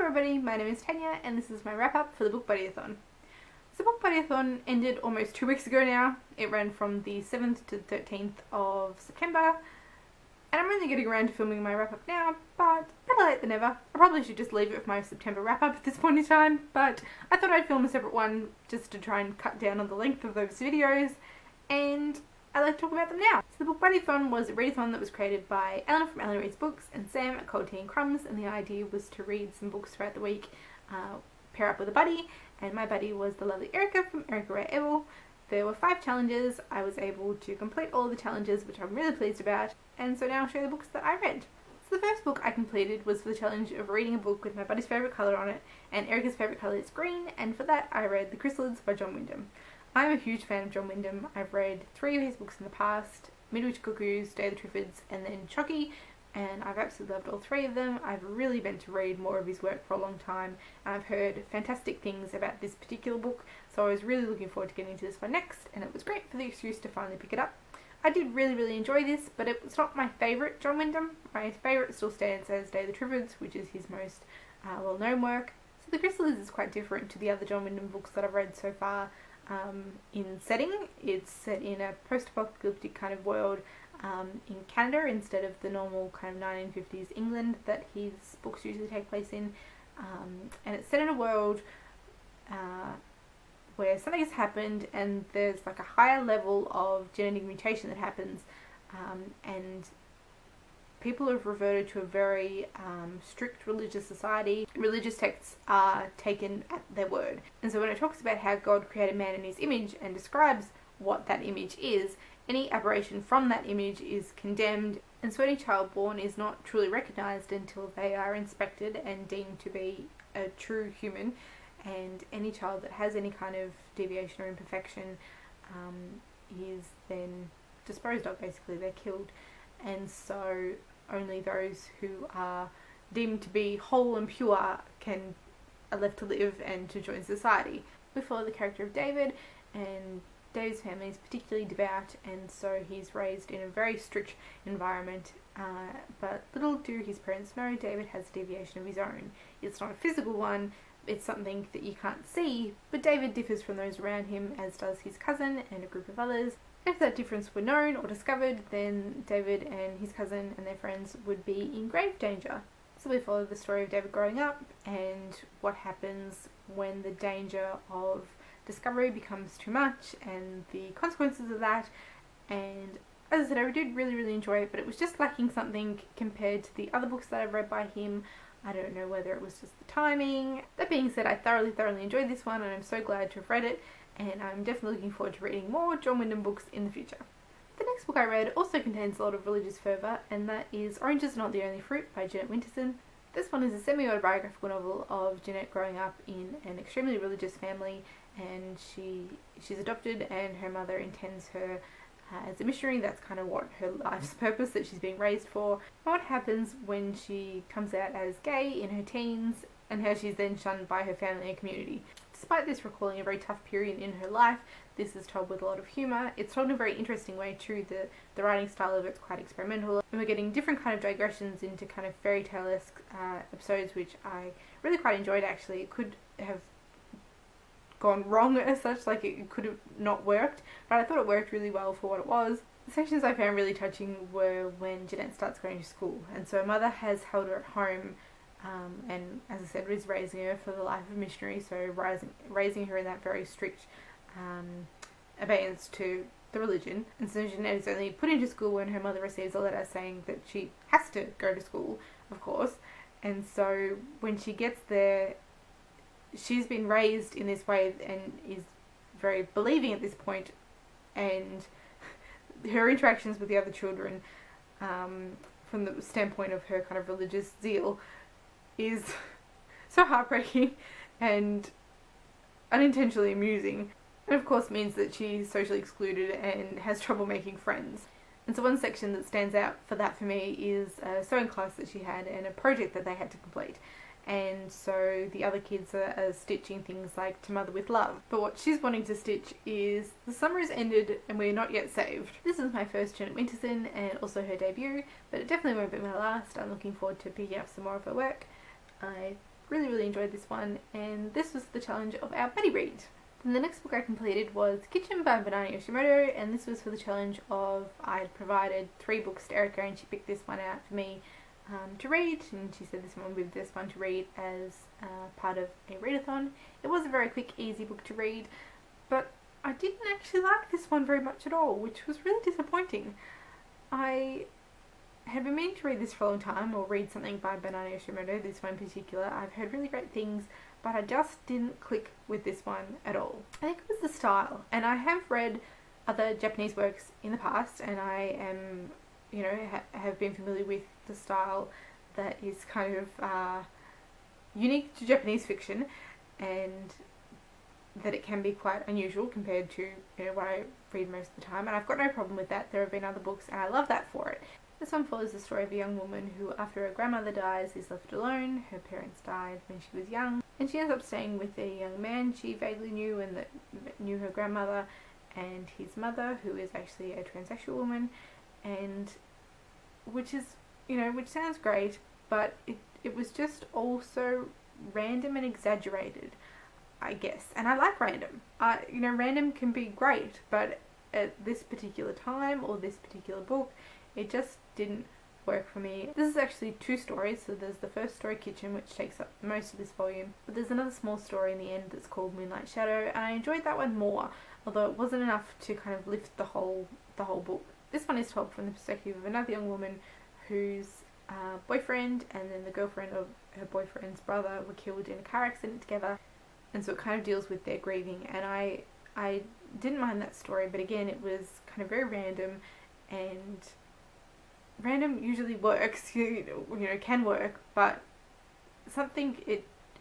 everybody, my name is Tanya and this is my wrap up for the BookBuddyAthon. So BookBuddyAthon ended almost 2 weeks ago now. It ran from the 7th to the 13th of September and I'm only getting around to filming my wrap up now, but better late than never. I probably should just leave it for my September wrap up at this point in time, but I thought I'd film a separate one just to try and cut down on the length of those videos, and I'd like to talk about them now. So the BookBuddyAthon was a readathon that was created by Elena from Elena Reads Books and Sam at ColdTeaAndCrumbs, and the idea was to read some books throughout the week, pair up with a buddy, and my buddy was the lovely Erica from Erica Rare Evil. There were 5 challenges. I was able to complete all of the challenges, which I'm really pleased about, and so now I'll show you the books that I read. So the first book I completed was for the challenge of reading a book with my buddy's favourite colour on it, and Erica's favourite colour is green, and for that I read The Chrysalids by John Wyndham. I'm a huge fan of John Wyndham. I've read 3 of his books in the past, Midwich Cuckoos, Day of the Triffids, and then Chucky, and I've absolutely loved all 3 of them. I've really been to read more of his work for a long time, and I've heard fantastic things about this particular book, so I was really looking forward to getting into this one next, and it was great for the excuse to finally pick it up. I did really enjoy this, but it was not my favourite John Wyndham. My favourite still stands as Day of the Triffids, which is his most well-known work. So The Chrysalids is quite different to the other John Wyndham books that I've read so far. In setting, it's set in a post-apocalyptic kind of world in Canada instead of the normal kind of 1950s England that his books usually take place in, and it's set in a world where something has happened and there's like a higher level of genetic mutation that happens, and people have reverted to a very strict religious society. Religious texts are taken at their word. And so when it talks about how God created man in his image and describes what that image is, any aberration from that image is condemned. And so any child born is not truly recognised until they are inspected and deemed to be a true human. And any child that has any kind of deviation or imperfection is then disposed of, basically. They're killed. And so only those who are deemed to be whole and pure are left to live and to join society. We follow the character of David, and David's family is particularly devout, and so he's raised in a very strict environment, but little do his parents know David has a deviation of his own. It's not a physical one, it's something that you can't see, but David differs from those around him, as does his cousin and a group of others. If that difference were known or discovered, then David and his cousin and their friends would be in grave danger. So we follow the story of David growing up and what happens when the danger of discovery becomes too much and the consequences of that. And as I said, I did really enjoy it, but it was just lacking something compared to the other books that I've read by him. I don't know whether it was just the timing. That being said, I thoroughly enjoyed this one, and I'm so glad to have read it, and I'm definitely looking forward to reading more John Wyndham books in the future. The next book I read also contains a lot of religious fervour, and that is Oranges Are Not the Only Fruit by Jeanette Winterson. This one is a semi-autobiographical novel of Jeanette growing up in an extremely religious family, and she's adopted, and her mother intends her as a missionary. That's kind of what her life's purpose that she's being raised for. And what happens when she comes out as gay in her teens, and how she's then shunned by her family and community. Despite this recalling a very tough period in her life, this is told with a lot of humour. It's told in a very interesting way too. The writing style of it's quite experimental, and we're getting different kind of digressions into kind of fairy tale-esque episodes, which I really quite enjoyed actually. It could have gone wrong as such, like it could have not worked, but I thought it worked really well for what it was. The sections I found really touching were when Jeanette starts going to school, and so her mother has held her at home, and as I said, is raising her for the life of a missionary, so raising her in that very strict obedience to the religion. And so Jeanette is only put into school when her mother receives a letter saying that she has to go to school, of course. And so when she gets there, she's been raised in this way and is very believing at this point, and her interactions with the other children, from the standpoint of her kind of religious zeal, is so heartbreaking and unintentionally amusing, and of course means that she's socially excluded and has trouble making friends. And so one section that stands out for that for me is a sewing class that she had and a project that they had to complete. And so the other kids are stitching things like To Mother With Love. But what she's wanting to stitch is The Summer Has Ended and We're Not Yet Saved. This is my first Jeanette Winterson and also her debut, but it definitely won't be my last. I'm looking forward to picking up some more of her work. I Really enjoyed this one, and this was the challenge of our buddy read. Then the next book I completed was Kitchen by Yoshimoto, and this was for the challenge of I had provided 3 books to Erica and she picked this one out for me to read, and she said this one would be the best one to read as part of a readathon. It was a very quick, easy book to read, but I didn't actually like this one very much at all, which was really disappointing. I had been meaning to read this for a long time, or read something by Yoshimoto, this one in particular. I've heard really great things, but I just didn't click with this one at all. I think it was the style, and I have read other Japanese works in the past, and I am, you know, have been familiar with the style that is kind of unique to Japanese fiction, and that it can be quite unusual compared to, you know, what I read most of the time, and I've got no problem with that. There have been other books and I love that for it. This one follows the story of a young woman who, after her grandmother dies, is left alone. Her parents died when she was young, and she ends up staying with a young man she vaguely knew and that knew her grandmother and his mother, who is actually a transsexual woman, and which is, you know, which sounds great, but it was just all so random and exaggerated, I guess. And I like random. You know, random can be great, but at this particular time or this particular book, it just didn't work for me. This is actually 2 stories, so there's the first story, Kitchen, which takes up most of this volume, but there's another small story in the end that's called Moonlight Shadow, and I enjoyed that one more, although it wasn't enough to kind of lift the whole book. This one is told from the perspective of another young woman whose boyfriend and then the girlfriend of her boyfriend's brother were killed in a car accident together, and so it kind of deals with their grieving, and I didn't mind that story, but again, it was kind of very random, and random usually works, you know, can work, but something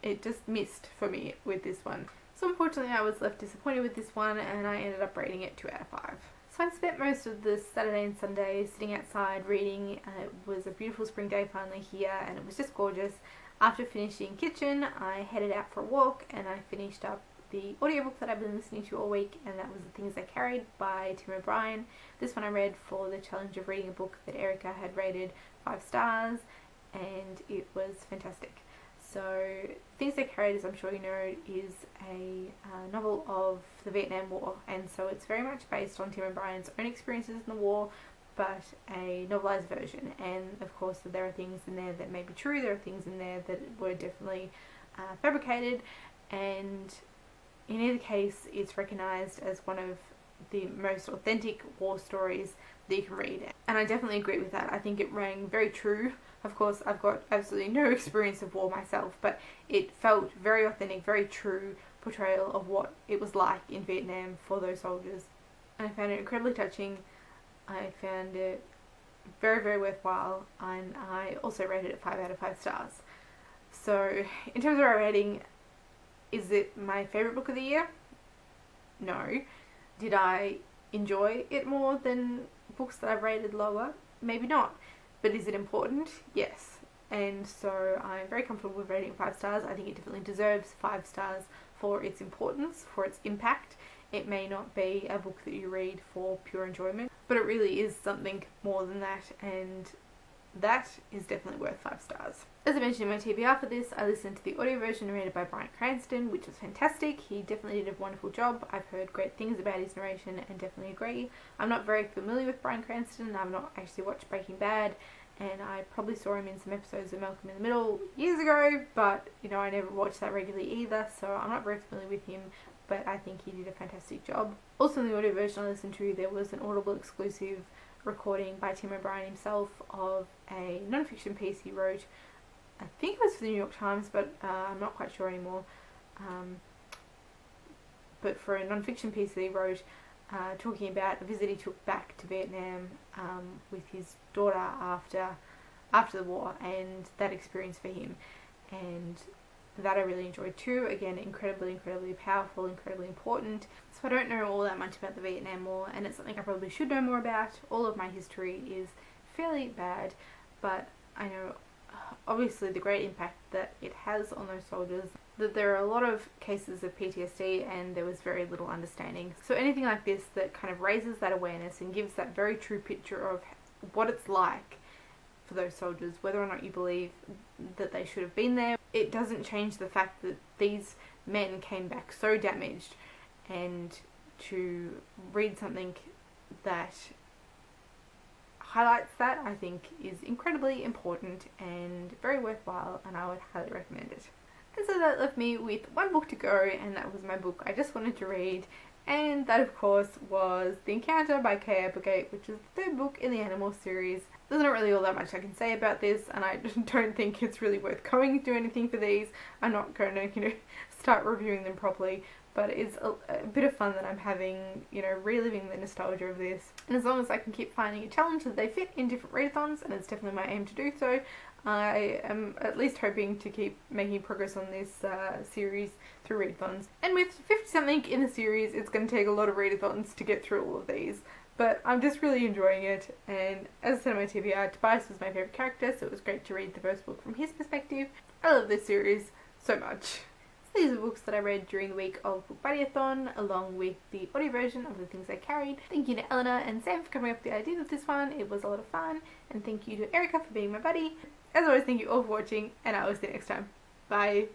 it just missed for me with this one. So unfortunately I was left disappointed with this one, and I ended up rating it 2 out of 5. So I spent most of the Saturday and Sunday sitting outside reading. It was a beautiful spring day finally here, and it was just gorgeous. After finishing Kitchen, I headed out for a walk, and I finished up the audiobook that I've been listening to all week, and that was The Things I Carried by Tim O'Brien. This one I read for the challenge of reading a book that Erica had rated 5 stars, and it was fantastic. So Things I Carried, as I'm sure you know, is a novel of the Vietnam War, and so it's very much based on Tim O'Brien's own experiences in the war, but a novelised version. And of course there are things in there that may be true, there are things in there that were definitely fabricated, and in either case it's recognised as one of the most authentic war stories that you can read. And I definitely agree with that. I think it rang very true. Of course, I've got absolutely no experience of war myself, but it felt very authentic, very true portrayal of what it was like in Vietnam for those soldiers. And I found it incredibly touching. I found it very worthwhile, and I also rated it 5 out of 5 stars. So in terms of our rating, is it my favourite book of the year? No. Did I enjoy it more than books that I've rated lower? Maybe not. But is it important? Yes. And so I'm very comfortable with rating it 5 stars. I think it definitely deserves 5 stars for its importance, for its impact. It may not be a book that you read for pure enjoyment, but it really is something more than that, and that is definitely worth 5 stars. As I mentioned in my TBR for this, I listened to the audio version narrated by Bryan Cranston, which was fantastic. He definitely did a wonderful job. I've heard great things about his narration and definitely agree. I'm not very familiar with Bryan Cranston. I've not actually watched Breaking Bad, and I probably saw him in some episodes of Malcolm in the Middle years ago, but you know, I never watched that regularly either, so I'm not very familiar with him, but I think he did a fantastic job. Also in the audio version I listened to, there was an Audible exclusive recording by Tim O'Brien himself of a non-fiction piece he wrote. I think it was for the New York Times, but I'm not quite sure anymore. But for a non-fiction piece that he wrote, talking about a visit he took back to Vietnam with his daughter after the war, and that experience for him. And that I really enjoyed too. Again, incredibly powerful, incredibly important. So I don't know all that much about the Vietnam War, and it's something I probably should know more about. All of my history is fairly bad, but I know obviously the great impact that it has on those soldiers, that there are a lot of cases of PTSD and there was very little understanding. So anything like this that kind of raises that awareness and gives that very true picture of what it's like for those soldiers, whether or not you believe that they should have been there, it doesn't change the fact that these men came back so damaged, and to read something that highlights that, I think, is incredibly important and very worthwhile, and I would highly recommend it. And so that left me with one book to go, and that was my book I just wanted to read, and that of course was The Encounter by Kay Applegate, which is the third book in the Animal series. There's not really all that much I can say about this, and I just don't think it's really worth going to do anything for these. I'm not going to, start reviewing them properly, but it's a bit of fun that I'm having, reliving the nostalgia of this. And as long as I can keep finding a challenge that they fit in different readathons, and it's definitely my aim to do so, I am at least hoping to keep making progress on this series through readathons. And with 50 something in the series, it's going to take a lot of readathons to get through all of these. But I'm just really enjoying it, and as I said in my TBR, Tobias was my favourite character, so it was great to read the first book from his perspective. I love this series so much. So these are books that I read during the week of BookBuddyAthon, along with the audio version of The Things I Carried. Thank you to Elena and Sam for coming up with the idea of this one. It was a lot of fun, and thank you to Erica for being my buddy. As always, thank you all for watching, and I will see you next time. Bye!